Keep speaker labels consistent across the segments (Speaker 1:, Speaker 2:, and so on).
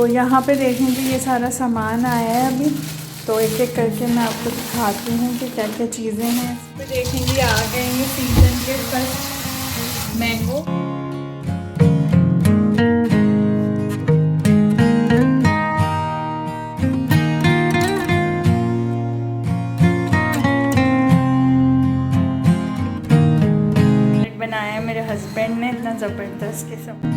Speaker 1: यहाँ पे देखेंगे ये सारा सामान आया है अभी, तो एक एक करके मैं आपको दिखाती हूँ कि क्या क्या चीज़ें हैं। इस पर देखेंगे आ गए हैं सीजन के फर्स्ट मैंगो। बनाया मेरे हस्बैंड ने इतना ज़बरदस्त किस्म।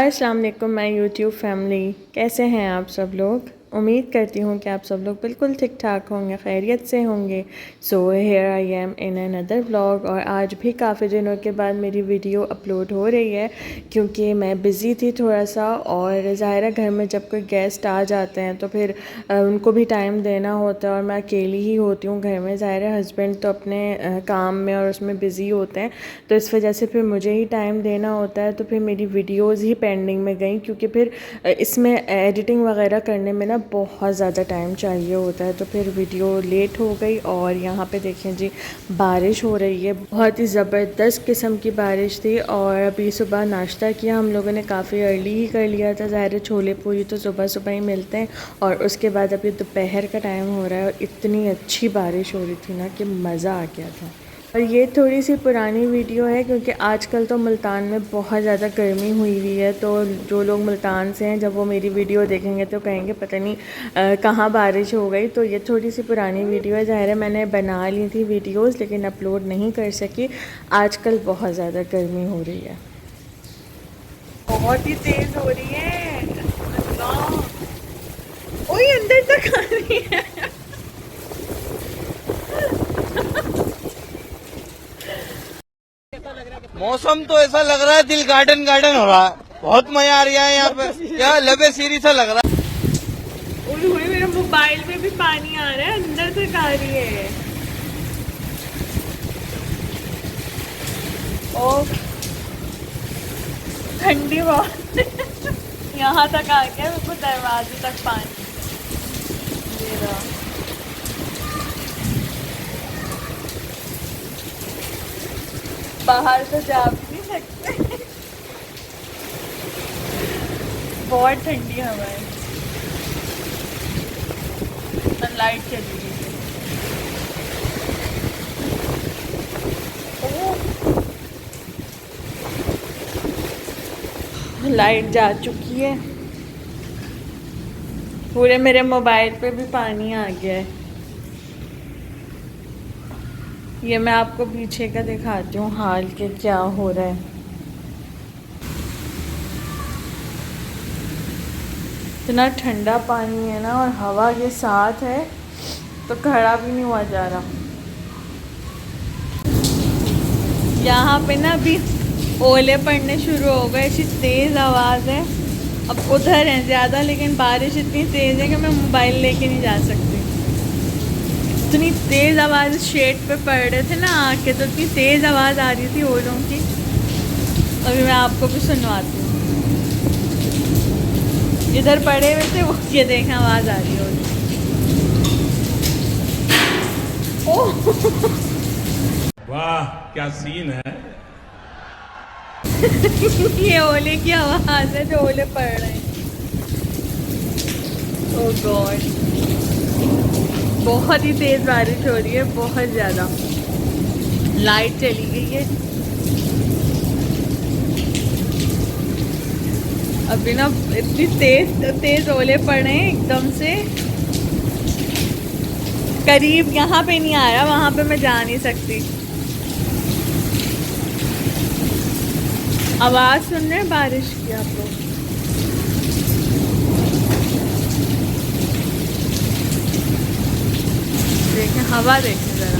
Speaker 1: अस्सलाम वालेकुम माय यूट्यूब फैमिली, कैसे हैं आप सब लोग। उम्मीद करती हूँ कि आप सब लोग बिल्कुल ठीक ठाक होंगे, खैरियत से होंगे। So here I am in another vlog. और आज भी काफ़ी दिनों के बाद मेरी वीडियो अपलोड हो रही है क्योंकि मैं बिज़ी थी थोड़ा सा। और ज़ाहिर है घर में जब कोई गेस्ट आ जाते हैं तो फिर उनको भी टाइम देना होता है और मैं अकेली ही होती हूँ घर में। ज़ाहिर है हस्बैंड तो अपने काम में और उसमें बिज़ी होते हैं, तो इस वजह से फिर मुझे ही टाइम देना होता है। तो फिर मेरी वीडियोज़ ही पेंडिंग में गई क्योंकि फिर इसमें एडिटिंग वगैरह करने में ना बहुत ज़्यादा टाइम चाहिए होता है, तो फिर वीडियो लेट हो गई। और यहाँ पे देखें जी, बारिश हो रही है, बहुत ही ज़बरदस्त किस्म की बारिश थी। और अभी सुबह नाश्ता किया हम लोगों ने, काफ़ी अर्ली ही कर लिया था। ज़ाहिर छोले पूरी तो सुबह सुबह ही मिलते हैं। और उसके बाद अभी दोपहर का टाइम हो रहा है और इतनी अच्छी बारिश हो रही थी ना कि मज़ा आ गया था। और ये थोड़ी सी पुरानी वीडियो है क्योंकि आजकल तो मुल्तान में बहुत ज़्यादा गर्मी हुई है, तो जो लोग मुल्तान से हैं जब वो मेरी वीडियो देखेंगे तो कहेंगे पता नहीं कहाँ बारिश हो गई। तो ये थोड़ी सी पुरानी वीडियो है। ज़ाहिर है मैंने बना ली थी वीडियोस लेकिन अपलोड नहीं कर सकी। आजकल बहुत ज़्यादा गर्मी हो रही है, बहुत ही तेज़ हो रही है। ओए अंदर तक आ रही है।
Speaker 2: मौसम तो ऐसा लग रहा है दिल गार्डन गार्डन हो रहा है, बहुत मजा आ रहा है यहाँ पे। क्या लबे सीरी सा लग रहा है।
Speaker 1: ओए मेरे मोबाइल में भी पानी आ रहा है, अंदर तक आ रही है। ओ ठंडी बहुत यहाँ तक आ गया, बिल्कुल दरवाजे तक पानी। ये रहा। बाहर तो जा भी नहीं सकते बहुत ठंडी हवा है। और लाइट चली गई है। लाइट जा चुकी है, पूरे मेरे मोबाइल पे भी पानी आ गया है। ये मैं आपको पीछे का दिखाती हूँ हाल के क्या हो रहा है। इतना ठंडा पानी है ना और हवा के साथ है तो खड़ा भी नहीं हुआ जा रहा। यहाँ पे ना अभी ओले पड़ने शुरू हो गए, ऐसी तेज़ आवाज़ है। अब उधर है ज़्यादा, लेकिन बारिश इतनी तेज़ है कि मैं मोबाइल लेके नहीं जा सकती। इतनी तेज़ आवाज़ शेड पे पड़ रहे थे ना आके, तो इतनी तेज़ आवाज़ आ रही थी ओलों की। अभी मैं आपको भी सुनवाती हूँ। इधर पड़े हुए थे वो, ये देखें आवाज़ आ रही है ओलों। ओह
Speaker 3: वाह क्या सीन है।
Speaker 1: ये ओले की आवाज़ है जो ओले पड़ रहे हैं। ओह गॉड, बहुत ही तेज़ बारिश हो रही है, बहुत ज़्यादा। लाइट चली गई है अभी ना, इतनी तेज़ ओले पड़ रहे हैं एकदम से। करीब यहाँ पे नहीं आ रहा, वहाँ पे मैं जा नहीं सकती। आवाज़ सुन रहे हैं बारिश की आप लोग। देखें हवा, देखें ज़रा,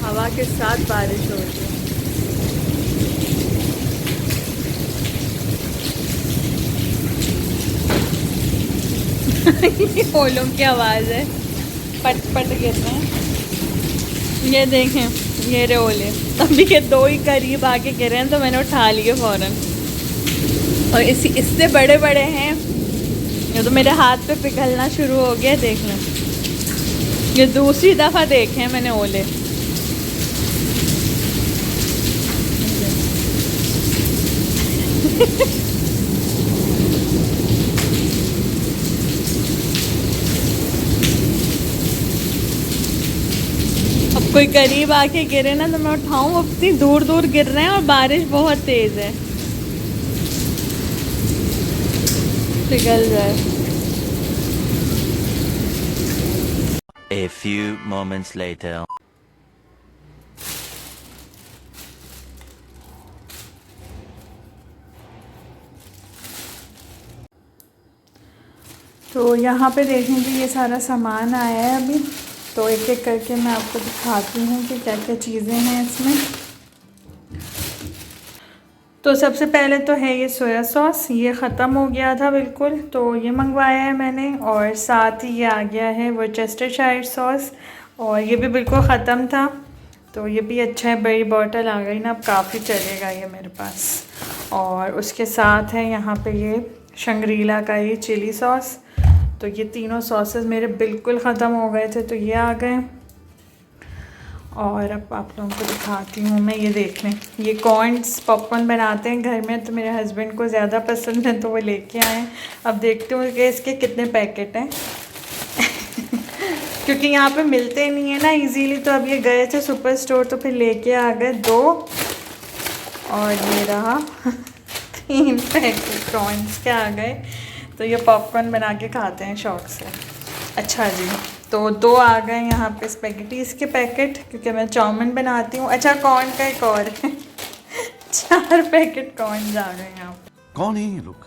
Speaker 1: हवा के साथ बारिश हो रही है। ये ओलों की आवाज़ है, पट पट गिर रहे हैं। ये देखें ये रे ओले, अभी के 2 ही करीब आके गिरे हैं तो मैंने उठा लिए फ़ौरन। और इससे बड़े बड़े हैं, ये तो मेरे हाथ पे पिघलना शुरू हो गया। देख लो, ये दूसरी दफ़ा देखे हैं मैंने ओले। अब कोई करीब आके गिरे ना तो मैं उठाऊं, अब इतनी दूर दूर गिर रहे हैं और बारिश बहुत तेज़ है, पिघल जाए।
Speaker 4: A few moments later.
Speaker 1: तो यहाँ पे देखें कि ये सारा सामान आया है अभी, तो एक एक करके मैं आपको दिखाती हूँ कि क्या क्या चीज़ें हैं इसमें। तो सबसे पहले तो है ये सोया सॉस, ये ख़त्म हो गया था बिल्कुल, तो ये मंगवाया है मैंने। और साथ ही ये आ गया है वर्सेस्टरशायर सॉस, और ये भी बिल्कुल ख़त्म था, तो ये भी अच्छा है। बड़ी बॉटल आ गई ना, अब काफ़ी चलेगा ये मेरे पास। और उसके साथ है यहाँ पे ये शंग्रीला का ये चिली सॉस, तो ये तीनों सॉसेस मेरे बिल्कुल ख़त्म हो गए थे, तो ये आ गए। और अब आप लोगों को दिखाती हूँ मैं, ये देख लें, ये कॉर्न्स पॉपकॉर्न बनाते हैं घर में, तो मेरे हस्बैंड को ज़्यादा पसंद है तो वो लेके आए। अब देखते हूँ कि इसके कितने पैकेट हैं क्योंकि यहाँ पे मिलते नहीं है ना इजीली, तो अब ये गए थे सुपर स्टोर तो फिर लेके आ गए 2, और ये रहा 3 पैकेट कॉर्न्स के आ गए। तो ये पॉपकॉर्न बना के खाते हैं शौक़ से। अच्छा जी, तो 2 आ गए यहाँ पे स्पेगेटीज़ के पैकेट, क्योंकि मैं चाउमीन बनाती हूँ। अच्छा, कॉर्न का एक और 4 पैकेट कॉर्न आ गए यहाँ पे।
Speaker 5: कौन है ये लोग,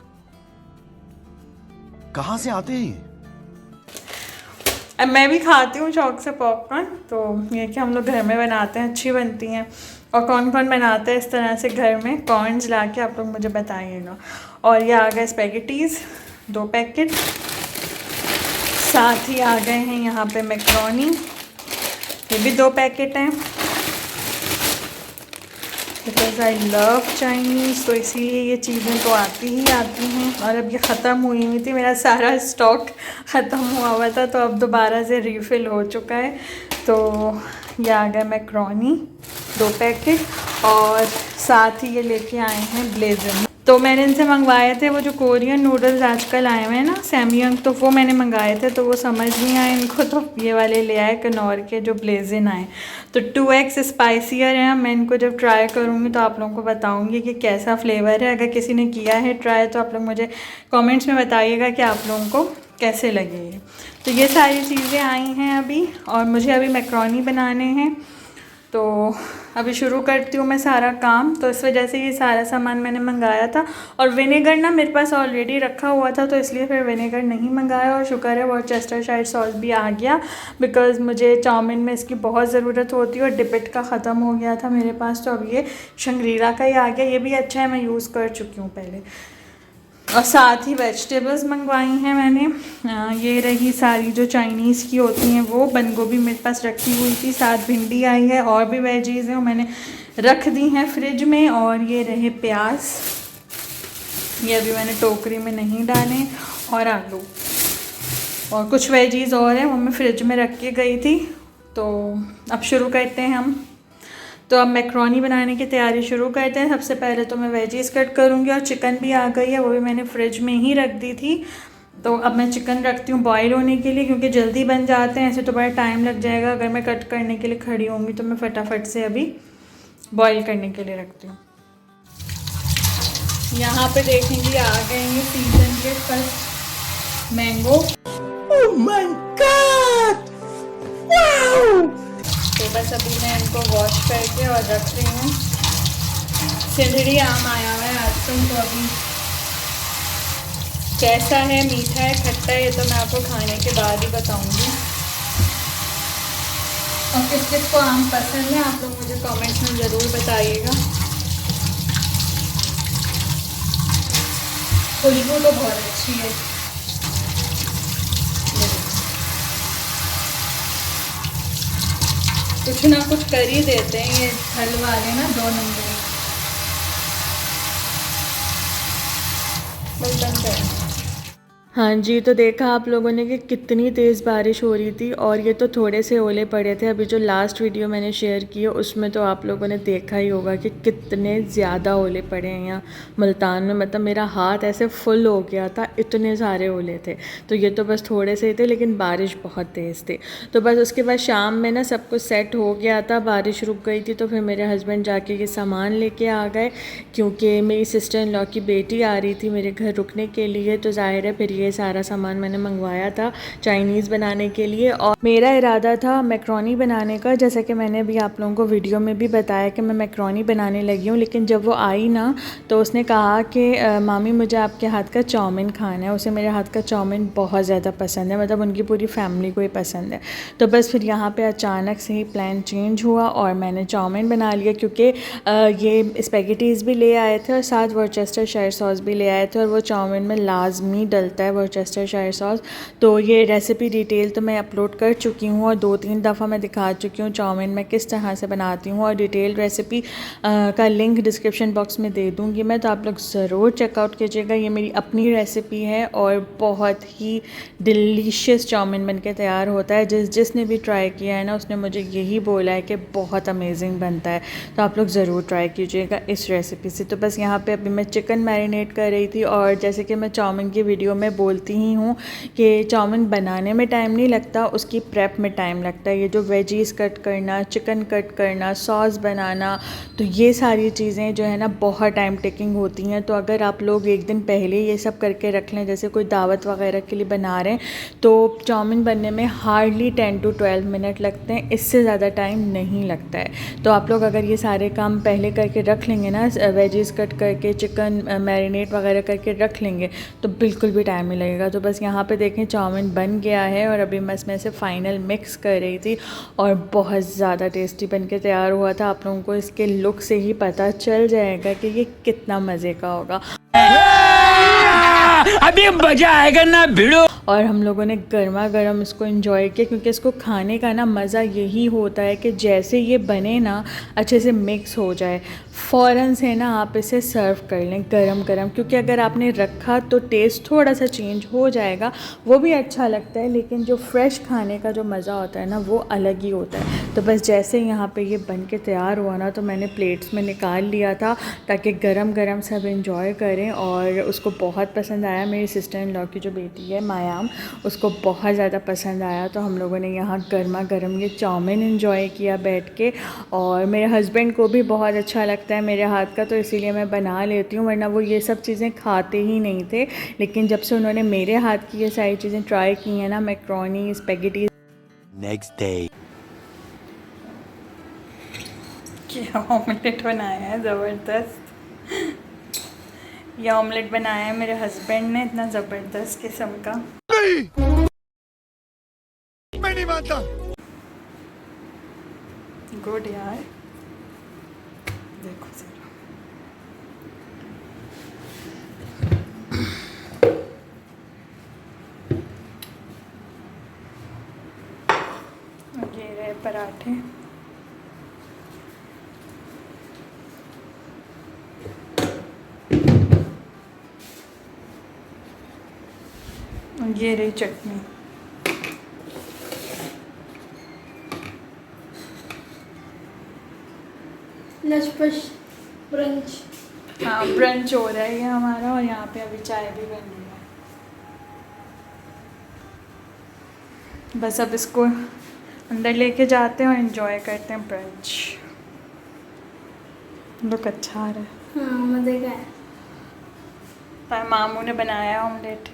Speaker 5: कहाँ से आते हैं?
Speaker 1: अब मैं भी खाती हूँ शौक़ से पॉपकॉर्न, तो ये कि हम लोग घर में बनाते हैं, अच्छी बनती हैं। और कौन कौन बनाता है इस तरह से घर में, कॉर्न्स ला के आप लोग मुझे बताइएगा। और ये आ गए स्पेगेटीज़ 2 पैकेट, साथ ही आ गए हैं यहाँ पे मैक्रोनी, ये भी 2 पैकेट हैं, बिकॉज़ आई लव चाइनीज़, तो इसीलिए ये चीज़ें तो आती ही आती हैं। और अब ये ख़त्म हुई हुई थी, मेरा सारा स्टॉक ख़त्म हुआ था, तो अब दोबारा से रीफ़िल हो चुका है। तो ये आ गया मैक्रोनी 2 पैकेट, और साथ ही ये लेके आए हैं ब्लेजन। तो मैंने इनसे मंगवाए थे वो जो कोरियन नूडल्स आजकल आए हुए हैं ना, सैमयंग, तो वो मैंने मंगाए थे, तो वो समझ नहीं आए इनको, तो ये वाले ले आए कनौर के जो ब्लेजन आए। तो 2x स्पाइसियर हैं। मैं इनको जब ट्राई करूँगी तो आप लोगों को बताऊँगी कि कैसा फ्लेवर है। अगर किसी ने किया है ट्राई तो आप लोग मुझे कमेंट्स में बताइएगा कि आप लोगों को कैसे लगे। तो ये सारी चीज़ें आई हैं अभी, और मुझे अभी मैक्रोनी बनाने हैं, तो अभी शुरू करती हूँ मैं सारा काम। तो इस वजह से ये सारा सामान मैंने मंगाया था। और विनेगर ना मेरे पास ऑलरेडी रखा हुआ था, तो इसलिए फिर विनेगर नहीं मंगाया। और शुक्र है वर्सेस्टरशायर सॉस भी आ गया, बिकॉज़ मुझे चाउमीन में इसकी बहुत ज़रूरत होती है, और डिपिट का ख़त्म हो गया था मेरे पास, तो अब ये शंग्रीला का ही आ गया। ये भी अच्छा है, मैं यूज़ कर चुकी हूँ पहले। और साथ ही वेजिटेबल्स मंगवाई हैं मैंने, ये रही सारी जो चाइनीज़ की होती हैं वो। बंद गोभी मेरे पास रखी हुई थी, साथ भिंडी आई है, और भी वेजीज़ हैं वो मैंने रख दी हैं फ्रिज में। और ये रहे प्याज, ये अभी मैंने टोकरी में नहीं डाले, और आलू, और कुछ वेजीज़ और हैं वो मैं फ्रिज में रख के गई थी। तो अब शुरू करते हैं हम। तो अब मैक्रोनी बनाने की तैयारी शुरू करते हैं। सबसे पहले तो मैं वेजीज़ कट करूँगी, और चिकन भी आ गई है, वो भी मैंने फ्रिज में ही रख दी थी। तो अब मैं चिकन रखती हूँ बॉईल होने के लिए, क्योंकि जल्दी बन जाते हैं, ऐसे तो बड़ा टाइम लग जाएगा। अगर मैं कट करने के लिए खड़ी होंगी तो मैं फटाफट से अभी बॉईल करने के लिए रखती हूँ। यहाँ पे देखेंगे आ गए हैं सीजन के first mango. Oh my God, wow! तो बस अभी मैं इनको वॉश करके और रख रही हूँ। सिंधड़ी आम आया हुआ है आजकल, तो अभी कैसा है, मीठा है, खट्टा है, ये तो मैं आपको खाने के बाद ही बताऊँगी। और किस किस को आम पसंद है आप लोग मुझे कमेंट्स में ज़रूर बताइएगा। खुशबू तो बहुत अच्छी है। कुछ ना कुछ कर ही देते हैं ये फल वाले ना, 2 नंबर। बस बंद कर। हाँ जी, तो देखा आप लोगों ने कि कितनी तेज़ बारिश हो रही थी, और ये तो थोड़े से ओले पड़े थे। अभी जो लास्ट वीडियो मैंने शेयर की है उसमें तो आप लोगों ने देखा ही होगा कि कितने ज़्यादा ओले पड़े हैं यहाँ मुल्तान में। मतलब मेरा हाथ ऐसे फुल हो गया था, इतने सारे ओले थे। तो ये तो बस थोड़े से ही थे, लेकिन बारिश बहुत तेज़ थी। तो बस उसके बाद शाम में ना सब कुछ सेट हो गया था, बारिश रुक गई थी। तो फिर मेरे हस्बैंड जाके ये सामान लेके आ गए, क्योंकि मेरी सिस्टर इन लॉ की बेटी आ रही थी मेरे घर रुकने के लिए। तो ज़ाहिर है फिर ये सारा सामान मैंने मंगवाया था चाइनीज़ बनाने के लिए। और मेरा इरादा था मैक्रोनी बनाने का, जैसा कि मैंने भी आप लोगों को वीडियो में भी बताया कि मैं मैक्रोनी बनाने लगी हूँ। लेकिन जब वो आई ना तो उसने कहा कि मामी मुझे आपके हाथ का चाउमीन खाना है। उसे मेरे हाथ का चाउमीन बहुत ज़्यादा पसंद है, मतलब उनकी पूरी फैमिली को ही पसंद है। तो बस फिर यहाँ पर अचानक से ही प्लान चेंज हुआ और मैंने चाउमीन बना लिया, क्योंकि ये स्पेगेटीज़ भी ले आए थे और साथ वर्चेस्टर शायर सॉस भी ले आए थे, और वो चाउमीन में लाजमी डलता है वर्चेस्टर शायर सॉस। तो ये रेसिपी डिटेल तो मैं अपलोड कर चुकी हूँ और 2-3 दफ़ा मैं दिखा चुकी हूँ चाउमीन मैं किस तरह से बनाती हूँ, और डिटेल रेसिपी का लिंक डिस्क्रिप्शन बॉक्स में दे दूँगी मैं। तो आप लोग ज़रूर चेकआउट कीजिएगा। ये मेरी अपनी रेसिपी है और बहुत ही डिलीशियस चाउमीन बन के तैयार होता है। जिसने भी ट्राई किया है ना उसने मुझे यही बोला है कि बहुत अमेजिंग बनता है। तो आप लोग ज़रूर ट्राई कीजिएगा इस रेसिपी से। तो बस यहाँ पे अभी मैं चिकन मैरिनेट कर रही थी, और जैसे कि मैं चाउमीन की वीडियो में बोलती ही हूँ कि चाउमीन बनाने में टाइम नहीं लगता, उसकी प्रेप में टाइम लगता है। ये जो वेजीज़ कट करना, चिकन कट करना, सॉस बनाना, तो ये सारी चीज़ें जो है ना बहुत टाइम टेकिंग होती हैं। तो अगर आप लोग एक दिन पहले ये सब करके रख लें, जैसे कोई दावत वगैरह के लिए बना रहे हैं, तो चाउमीन बनने में हार्डली 10 to 12 मिनट लगते हैं, इससे ज़्यादा टाइम नहीं लगता है। तो आप लोग अगर ये सारे काम पहले करके रख लेंगे ना, वेजीज़ कट करके, चिकन मैरिनेट वगैरह करके रख लेंगे, तो बिल्कुल भी टाइम नहीं लगेगा। तो बस यहाँ पे देखें चाउमीन बन गया है, और अभी मैं इसमें से फ़ाइनल मिक्स कर रही थी, और बहुत ज़्यादा टेस्टी बन के तैयार हुआ था। आप लोगों को इसके लुक से ही पता चल जाएगा कि ये कितना मज़े का होगा।
Speaker 6: अभी मजा आएगा ना भिड़ो।
Speaker 1: और हम लोगों ने गर्मा गर्म इसको एंजॉय किया, क्योंकि इसको खाने का ना मज़ा यही होता है कि जैसे ये बने ना अच्छे से मिक्स हो जाए, फ़ौरन से ना आप इसे सर्व कर लें गरम गरम। क्योंकि अगर आपने रखा तो टेस्ट थोड़ा सा चेंज हो जाएगा, वो भी अच्छा लगता है, लेकिन जो फ्रेश खाने का जो मज़ा होता है ना वो अलग ही होता है। तो बस जैसे यहाँ पे ये बन के तैयार हुआ ना, तो मैंने प्लेट्स में निकाल लिया था ताकि गरम गरम सब एंजॉय करें। और उसको बहुत पसंद आया, मेरी सिस्टर इन लॉ की जो बेटी है मायाम, उसको बहुत ज़्यादा पसंद आया। तो हम लोगों ने यहाँ गर्मा गर्म ये चाउमीन एंजॉय किया बैठ के, और मेरे हस्बैंड को भी बहुत अच्छा लगता है मेरे हाथ का, तो इसीलिए मैं बना लेती हूँ, वरना वो ये सब चीज़ें खाते ही नहीं थे। लेकिन जब से उन्होंने मेरे हाथ की ये सारी चीज़ें ट्राई की हैं ना, मैक्रोनी, स्पेगेटी।
Speaker 4: Next day.
Speaker 1: क्या ऑमलेट बनाया है ज़बरदस्त। ये ऑमलेट बनाया है मेरे हस्बैंड ने, इतना ज़बरदस्त किस्म का।
Speaker 5: मैं नहीं मानता।
Speaker 1: गुड यार, देखो ज़रा। ये रहे पराठे। ये रही चटनी।
Speaker 7: लशपश ब्रंच।
Speaker 1: हाँ, ब्रंच हो रहा है ये हमारा, और यहाँ पे अभी चाय भी बन रही है। बस अब इसको अंदर लेके जाते हैं और एंजॉय करते हैं ब्रंच। लुक अच्छा आ रहा है।
Speaker 7: हाँ मज़े का है।
Speaker 1: पर मामू ने बनाया ऑमलेट।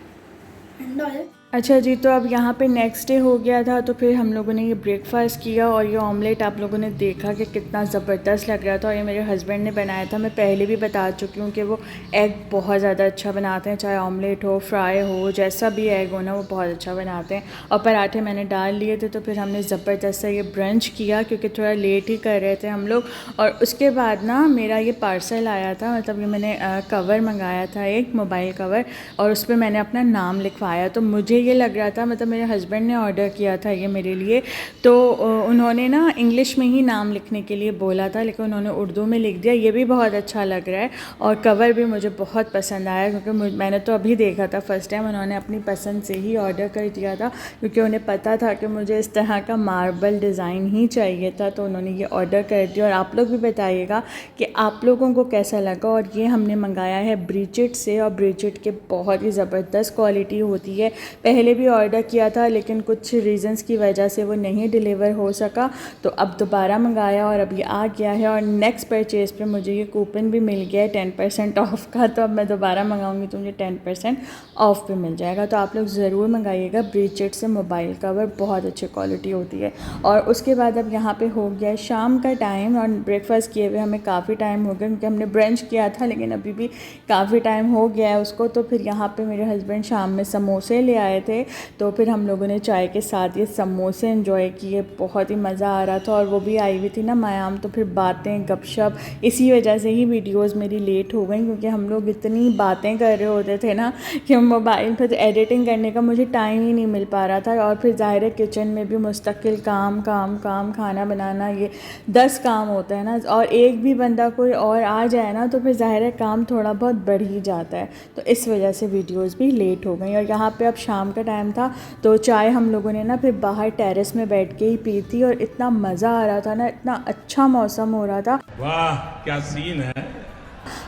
Speaker 7: ठंडा है।
Speaker 1: अच्छा जी, तो अब यहाँ पे नेक्स्ट डे हो गया था, तो फिर हम लोगों ने ये ब्रेकफास्ट किया, और ये ऑमलेट आप लोगों ने देखा कि कितना ज़बरदस्त लग रहा था। और ये मेरे हस्बैंड ने बनाया था। मैं पहले भी बता चुकी हूँ कि वो एग बहुत ज़्यादा अच्छा बनाते हैं, चाहे ऑमलेट हो, फ्राई हो, जैसा भी एग हो ना, वो बहुत अच्छा बनाते हैं। और पराठे मैंने डाल लिए थे, तो फिर हमने ज़बरदस्त सा ये ब्रंच किया, क्योंकि थोड़ा लेट ही कर रहे थे हम लोग। और उसके बाद ना मेरा ये पार्सल आया था, मतलब ये मैंने कवर मंगाया था, एक मोबाइल कवर, और उस पर मैंने अपना नाम लिखवाया। तो मुझे मुझे ये लग रहा था, मतलब मेरे हस्बैंड ने ऑर्डर किया था ये मेरे लिए, तो उन्होंने ना इंग्लिश में ही नाम लिखने के लिए बोला था, लेकिन उन्होंने उर्दू में लिख दिया। ये भी बहुत अच्छा लग रहा है और कवर भी मुझे बहुत पसंद आया, क्योंकि मैंने तो अभी देखा था फर्स्ट टाइम। उन्होंने अपनी पसंद से ही ऑर्डर कर दिया था, क्योंकि उन्हें पता था कि मुझे इस तरह का मार्बल डिज़ाइन ही चाहिए था, तो उन्होंने ये ऑर्डर कर दिया। और आप लोग भी बताइएगा कि आप लोगों को कैसा लगा। और ये हमने मंगाया है ब्रीचिट से, और ब्रीचिट के बहुत ही ज़बरदस्त क्वालिटी होती है। पहले भी ऑर्डर किया था, लेकिन कुछ रीज़न्स की वजह से वो नहीं डिलीवर हो सका, तो अब दोबारा मंगाया और अब ये आ गया है। और नेक्स्ट परचेज़ पे मुझे ये कूपन भी मिल गया है 10% ऑफ़ का, तो अब मैं दोबारा मंगाऊंगी तो मुझे 10% ऑफ़ पे मिल जाएगा। तो आप लोग ज़रूर मंगाइएगा ब्रीचिट से मोबाइल कवर, बहुत अच्छी क्वालिटी होती है। और उसके बाद अब यहाँ पे हो गया है शाम का टाइम, और ब्रेकफास्ट किए हुए हमें काफ़ी टाइम हो गया, क्योंकि हमने ब्रंच किया था, लेकिन अभी भी काफ़ी टाइम हो गया है उसको। तो फिर यहाँ पे मेरे हस्बैंड शाम में समोसे ले आए थे, तो फिर हम लोगों ने चाय के साथ ये समोसे एंजॉय किए, बहुत ही मज़ा आ रहा था। और वो भी आई हुई थी ना मायाम, तो फिर बातें गपशप, इसी वजह से ही वीडियोस मेरी लेट हो गई, क्योंकि हम लोग इतनी बातें कर रहे होते थे ना कि मोबाइल पर एडिटिंग करने का मुझे टाइम ही नहीं मिल पा रहा था। और फिर ज़ाहिर है किचन में भी मुस्तकिल काम काम काम, खाना बनाना, ये 10 काम होता है ना, और एक भी बंदा कोई और आ जाए ना तो फिर ज़ाहिर है काम थोड़ा बहुत बढ़ ही जाता है, तो इस वजह से वीडियोस भी लेट हो गई। और यहाँ पे अब शाम का टाइम था, तो चाय हम लोगों ने ना फिर बाहर टेरेस में बैठ के ही पी थी, और इतना मज़ा आ रहा था ना, इतना अच्छा मौसम हो रहा था।
Speaker 3: वाह क्या सीन है।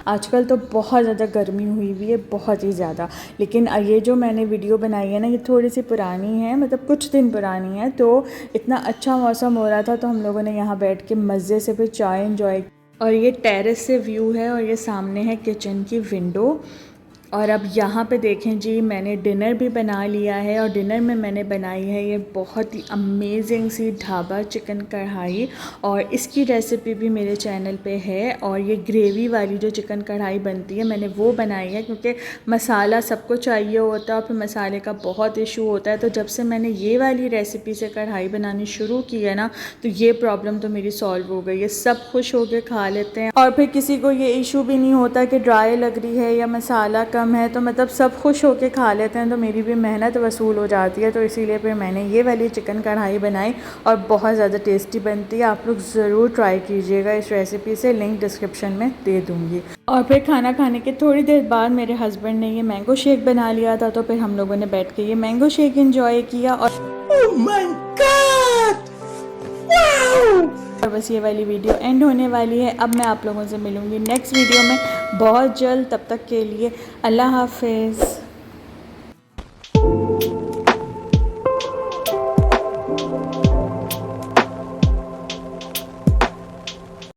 Speaker 1: आजकल तो बहुत ज़्यादा गर्मी हुई हुई है, बहुत ही ज़्यादा। लेकिन ये जो मैंने वीडियो बनाई है ना, ये थोड़ी सी पुरानी है, मतलब कुछ दिन पुरानी है, तो इतना अच्छा मौसम हो रहा था, तो हम लोगों ने यहाँ बैठ के मज़े से फिर चाय एंजॉय। और ये टेरेस से व्यू है, और ये सामने है किचन की विंडो। और अब यहाँ पे देखें जी, मैंने डिनर भी बना लिया है, और डिनर में मैंने बनाई है ये बहुत ही अमेजिंग सी ढाबा चिकन कढ़ाई, और इसकी रेसिपी भी मेरे चैनल पे है। और ये ग्रेवी वाली जो चिकन कढ़ाई बनती है, मैंने वो बनाई है, क्योंकि मसाला सबको चाहिए होता है और फिर मसाले का बहुत इशू होता है। तो जब से मैंने ये वाली रेसिपी से कढ़ाई बनानी शुरू की है ना, तो ये प्रॉब्लम तो मेरी सॉल्व हो गई है, सब खुश होकर खा लेते हैं। और फिर किसी को ये इशू भी नहीं होता कि ड्राई लग रही है या मसाला कम है, तो मतलब सब खुश होके खा लेते हैं, तो मेरी भी मेहनत वसूल हो जाती है। तो इसीलिए फिर मैंने ये वाली चिकन कढ़ाई बनाई, और बहुत ज़्यादा टेस्टी बनती है। आप लोग ज़रूर ट्राई कीजिएगा इस रेसिपी से, लिंक डिस्क्रिप्शन में दे दूँगी। और फिर खाना खाने के थोड़ी देर बाद मेरे हस्बैंड ने ये मैंगो शेक बना लिया था, तो फिर हम लोगों ने बैठ के ये मैंगो शेक एंजॉय किया। और बस ये वाली वीडियो एंड होने वाली है। अब मैं आप लोगों से मिलूँगी नेक्स्ट वीडियो में बहुत जल्द, तब तक के लिए अल्लाह हाफिज़।